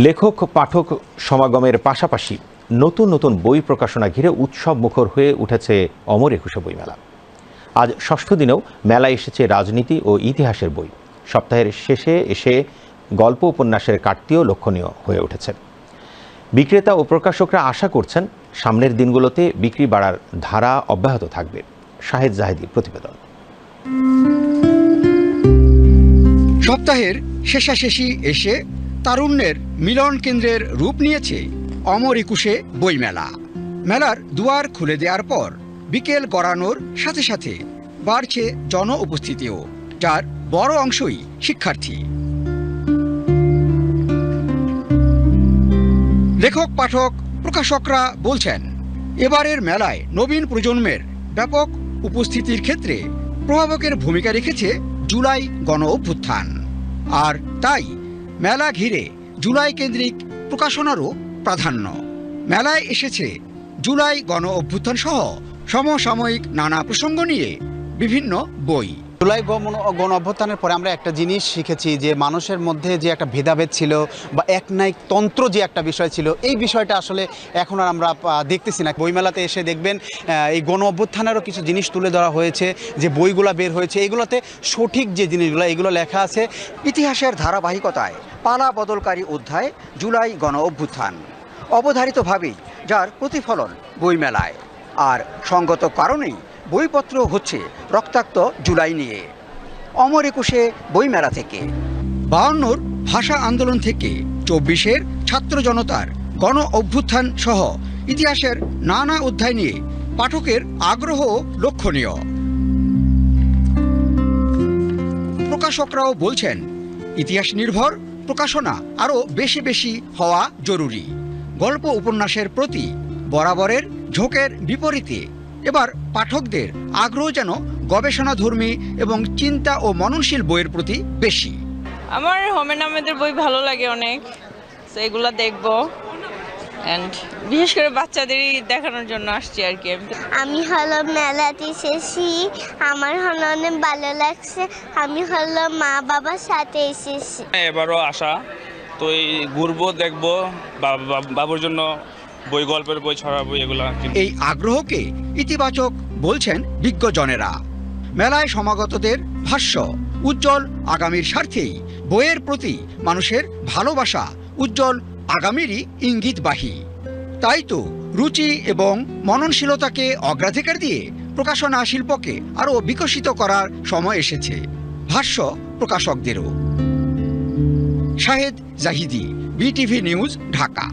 লেখক পাঠক সমাগমের পাশাপাশি নতুন নতুন বই প্রকাশনা ঘিরে উৎসব মুখর হয়ে উঠেছে অমর একুশে বইমেলা। আজ ষষ্ঠ দিনেও মেলায় এসেছে রাজনীতি ও ইতিহাসের বই। সপ্তাহের শেষে এসে গল্প উপন্যাসের কাটতিও লক্ষণীয় হয়ে উঠেছে। বিক্রেতা ও প্রকাশকরা আশা করছেন সামনের দিনগুলোতে বিক্রি বাড়ার ধারা অব্যাহত থাকবে। শাহেদ জাহেদীর প্রতিবেদন। সপ্তাহের শেষাশেষি এসে তারুণ্যের মিলন কেন্দ্রের রূপ নিয়েছে অমর একুশে বইমেলা। মেলার দুয়ার খুলে দেওয়ার পর বিকেল গড়ানোর সাথে সাথে বাড়ছে জন উপস্থিতিও, যার বড় অংশই শিক্ষার্থী। লেখক পাঠক প্রকাশকরা বলছেন, এবারের মেলায় নবীন প্রজন্মের ব্যাপক উপস্থিতির ক্ষেত্রে প্রভাবকের ভূমিকা রেখেছে জুলাই গণ অভ্যুত্থান। আর তাই মেলা ঘিরে জুলাই কেন্দ্রিক প্রকাশনারও প্রাধান্য। মেলায় এসেছে জুলাই গণ অভ্যুত্থান সহ সমসাময়িক নানা প্রসঙ্গ নিয়ে বিভিন্ন বই। জুলাই গণ অভ্যুত্থানের পরে আমরা একটা জিনিস শিখেছি যে মানুষের মধ্যে যে একটা ভেদাভেদ ছিল বা একনায়িক তন্ত্র যে একটা বিষয় ছিল, এই বিষয়টা আসলে এখন আর আমরা দেখতেছি না। বইমেলাতে এসে দেখবেন এই গণ অভ্যুত্থানেরও কিছু জিনিস তুলে ধরা হয়েছে, যে বইগুলো বের হয়েছে এগুলোতে সঠিক যে জিনিসগুলো এগুলো লেখা আছে। ইতিহাসের ধারাবাহিকতায় পালা বদলকারী অধ্যায় জুলাই গণ অভ্যুত্থান, অবধারিতভাবেই যার প্রতিফলন বইমেলায়। আর সঙ্গত কারণেই বইপত্র হচ্ছে রক্তাক্ত জুলাই নিয়ে। অমর একুশে বইমেলা থেকে 52-র ভাষা আন্দোলন থেকে 24-এর ছাত্র জনতার গণ অভ্যুত্থান সহ ইতিহাসের নানা অধ্যায় নিয়ে পাঠকের আগ্রহ লক্ষণীয়। প্রকাশকরাও বলছেন, ইতিহাস নির্ভর প্রকাশনা আরও বেশি বেশি হওয়া জরুরি। গল্প উপন্যাসের প্রতি বরাবরের ঝোঁকের বিপরীতে এবার পাঠকদের আগ্রহ যেন গবেষণাধর্মী এবং চিন্তা ও মননশীল বইয়ের প্রতি বেশি। আমার হোমেন আহমেদের বই ভালো লাগে অনেক, তো এগুলো দেখবো। এন্ড বিশেষ করে বাচ্চাদেরই দেখানোর জন্য আসছি আর কি। আমি হলো মেলাতে এসেছি, আমার হলো অনেক ভালো লাগছে। আমি হলো মা বাবার সাথে এসেছি। এবারও আসা, তো এই ঘুরবো, দেখবো, বাবুর জন্য বই, গল্পের বই, ছড়া বই এগুলা। এই আগ্রহকে ইতিবাচক বলছেন বিজ্ঞজনেরা। মেলায় সমাগতদের ভাষ্য, উজ্জ্বল আগামীর স্বার্থেই বইয়ের প্রতি মানুষের ভালোবাসা উজ্জ্বল আগামীরই ইঙ্গিতবাহী। তাই তো রুচি এবং মননশীলতাকে অগ্রাধিকার দিয়ে প্রকাশনা শিল্পকে আরও বিকশিত করার সময় এসেছে ভাষ্য প্রকাশকদেরও। Shahed Zahidi, BTV news, Dhaka.